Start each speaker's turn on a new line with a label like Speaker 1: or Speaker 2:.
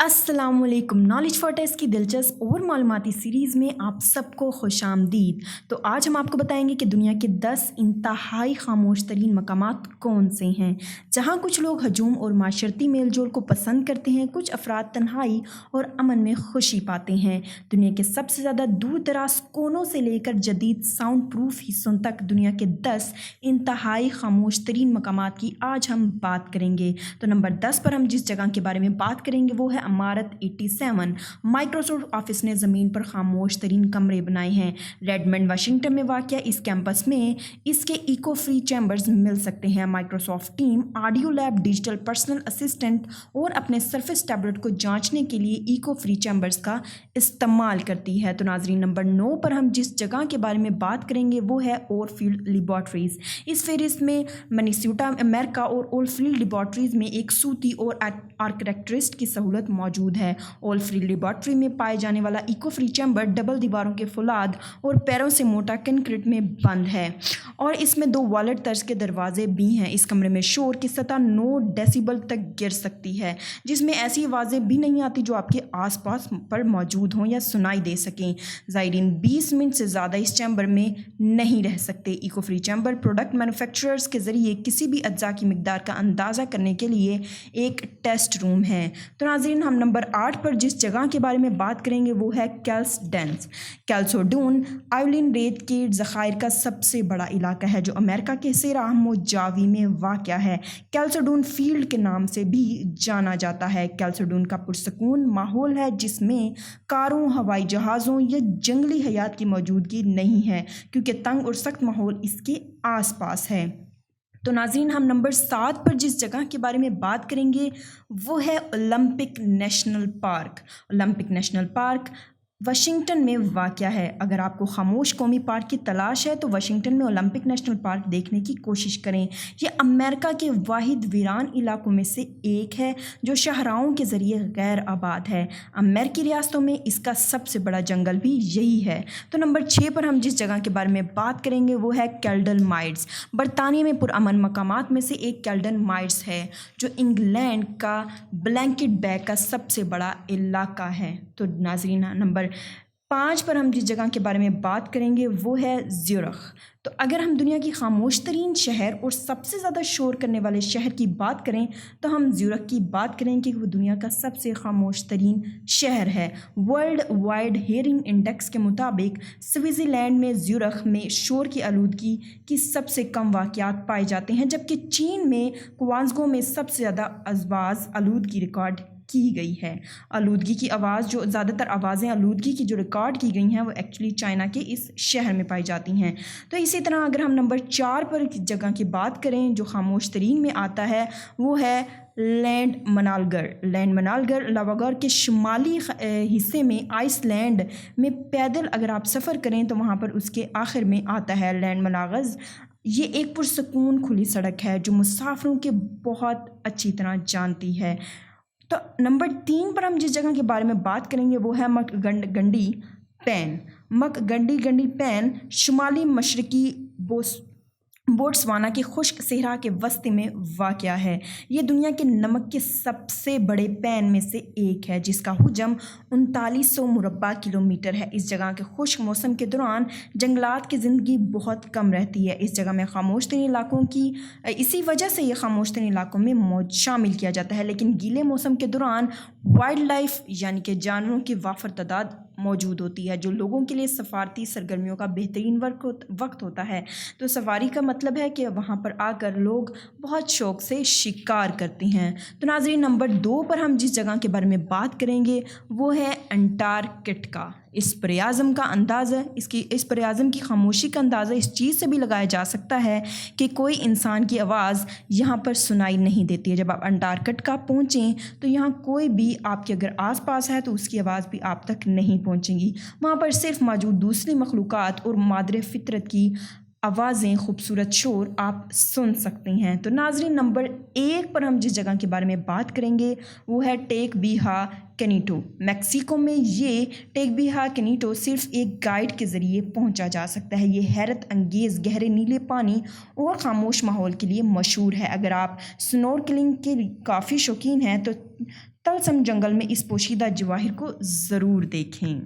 Speaker 1: अस्सलाम वालेकुम। Knowledge for test की दिलचस्प और मालूमाती सीरीज़ में आप सबको खुश आमदीद। तो आज हम आपको बताएंगे कि दुनिया के 10 इंतहाई खामोश तरीन मकामात कौन से हैं, जहाँ कुछ लोग हजूम और माशरती मेल जोल को पसंद करते हैं, कुछ अफराद तन्हाई और अमन में खुशी पाते हैं। दुनिया के सबसे ज़्यादा दूर दराज कोनों से लेकर जदीद साउंड प्रूफ हिस्सों तक दुनिया के 10 इंतहाई खामोश तरीन मकामात की आज हम बात करेंगे। तो नंबर 10 पर हम जिस जगह के बारे में बात करेंगे वो है इमारत 87। माइक्रोसॉफ्ट ऑफिस ने ज़मीन पर खामोश तरीन कमरे बनाए हैं। रेडमंड वाशिंगटन में वाक़या इस कैंपस में इसके इको फ्री चैम्बर्स मिल सकते हैं। Microsoft team audio lab, digital personal assistant और अपने सर्फेस टैबलेट को जांचने के लिए इको फ्री चैम्बर्स का इस्तेमाल करती है। तो नाजरीन, नंबर 9 पर हम जिस जगह के बारे में बात करेंगे वो है ओलफील्ड लेबॉर्ट्रीज़। इस फहरिस्त में मिनेसोटा अमेरिका और ओलफील्ड लेबॉर्ट्रीज़ में एक सूती और आर्किटेक्टरिस्ट की सहूलत मौजूद है। ओलफील्ड लेबॉर्ट्री में पाए जाने वाला इको फ्री चैम्बर डबल दीवारों के फुलाद और पैरों से मोटा कंक्रीट में बंद है और इसमें 2 वॉलेट तर्ज के दरवाजे भी हैं। इस कमरे में शोर की सतह 9 डेसिबल तक गिर सकती है, जिसमें ऐसी आवाज़ें भी नहीं आती जो आपके आसपास पर मौजूद हों या सुनाई दे सकें। ज़ायरीन 20 मिनट से ज़्यादा इस चैम्बर में नहीं रह सकते। Eco free chamber product manufacturers के ज़रिए किसी भी अज्जा की मिकदार का अंदाज़ा करने के लिए एक टेस्ट रूम है। तो नाज़रीन, हम नंबर 8 पर जिस जगह के बारे में बात करेंगे वो है कैल्सडेंस। कैल्सोडून आयोलिन रेत के ज़खायर का सबसे बड़ा इलाका है जो अमेरिका के सेरा मोजावी में वाक़या है। कैल्सोडून फील्ड के नाम से भी जाना जाता है। कैल्सोडून का पुरसकून माहौल है जिसमें कारों, हवाई जहाज़ों या जंगली हयात की मौजूदगी नहीं है, क्योंकि तंग और सख्त माहौल इसके आसपास है। तो नाज़रीन, हम नंबर 7 पर जिस जगह के बारे में बात करेंगे वो है Olympic national park. Olympic national park Washington में वाक़या है। अगर आपको खामोश कौमी पार्क की तलाश है तो वाशिंगटन में ओलंपिक नेशनल पार्क देखने की कोशिश करें। ये अमेरिका के वाहिद वीरान इलाकों में से एक है जो शहराओं के ज़रिए गैर आबाद है। अमेरिकी रियासतों में इसका सबसे बड़ा जंगल भी यही है। तो नंबर 6 पर हम जिस जगह के बारे में बात करेंगे वो है कैल्डन माइट्स। बरतानिया में पुरअमन मकामात में से एक कैल्डन माइट्स है जो इंग्लैंड का ब्लैंकेट बैग का सबसे बड़ा इलाका है। तो नाज़रीन, नंबर 5 पर हम जिस जगह के बारे में बात करेंगे वो है ज़्यूरिख। तो अगर हम दुनिया की खामोश तरीन शहर और सबसे ज़्यादा शोर करने वाले शहर की बात करें तो हम ज़्यूरिख की बात करें कि वो दुनिया का सबसे खामोश तरीन शहर है। वर्ल्ड वाइड हेयरिंग इंडेक्स के मुताबिक स्विट्ज़रलैंड में ज़्यूरिख में शोर की आलूदगी की सबसे कम वाक़यात पाए जाते हैं, जबकि चीन में क्वांजगो में सबसे ज़्यादा आवाज़ आलूदगी रिकॉर्ड की गई है। आलूदगी की आवाज़, जो ज़्यादातर आवाज़ें आलूदगी की जो रिकॉर्ड की गई हैं वो एक्चुअली चाइना के इस शहर में पाई जाती हैं। तो इसी तरह अगर हम नंबर 4 पर जगह की बात करें जो खामोश तरीन में आता है वो है लैंड मनालगर। लैंड मनालगर लावागर के शुमाली हिस्से में आइसलैंड में पैदल अगर आप सफ़र करें तो वहाँ पर उसके आखिर में आता है लैंड मनागज़। ये एक पुरसकून खुली सड़क है जो मुसाफिरों के बहुत अच्छी तरह जानती है। तो नंबर 3 पर हम जिस जगह के बारे में बात करेंगे वो है मकगंडी पैन। मकगंडी पैन शुमाली मशरकी बोट्सवाना के खुश्क सहरा के वस्ती में वाक़या है। ये दुनिया के नमक के सबसे बड़े पैन में से एक है जिसका हुजम 3900 मुरब्बा किलोमीटर है। इस जगह के खुश्क मौसम के दौरान जंगलात की ज़िंदगी बहुत कम रहती है। इस जगह में खामोश तरीन इलाकों की इसी वजह से ये खामोश तरीन इलाकों में शामिल किया जाता है, लेकिन गीले मौसम के दौरान वाइल्ड लाइफ यानी कि जानवरों की वाफर तादाद मौजूद होती है, जो लोगों के लिए सफारती सरगर्मियों का बेहतरीन वक्त होता है। तो सवारी का मतलब है कि वहाँ पर आकर लोग बहुत शौक़ से शिकार करते हैं। तो नाज़रीन, नंबर 2 पर हम जिस जगह के बारे में बात करेंगे वो है अंटार्कटिका। इस परियाज़म की खामोशी का अंदाज़ा इस चीज़ से भी लगाया जा सकता है कि कोई इंसान की आवाज़ यहाँ पर सुनाई नहीं देती है। जब आप अंटार्कटिका पहुँचें तो यहाँ कोई भी आपके अगर आसपास है तो उसकी आवाज़ भी आप तक नहीं पहुँचेंगी। वहाँ पर सिर्फ मौजूद दूसरी मखलूक़ात और मादरे फितरत की आवाज़ें, खूबसूरत शोर आप सुन सकते हैं। तो नाज़रीन, नंबर 1 पर हम जिस जगह के बारे में बात करेंगे वो है टेक बिहा कैनिटो। मेक्सिको में ये टेक बिहा कैनिटो सिर्फ एक गाइड के ज़रिए पहुंचा जा सकता है। ये हैरत अंगेज़ गहरे नीले पानी और ख़ामोश माहौल के लिए मशहूर है। अगर आप स्नॉर्कलिंग के काफ़ी शौकीन हैं तो تلسم جنگل میں اس پوشیدہ جواہر کو ضرور دیکھیں۔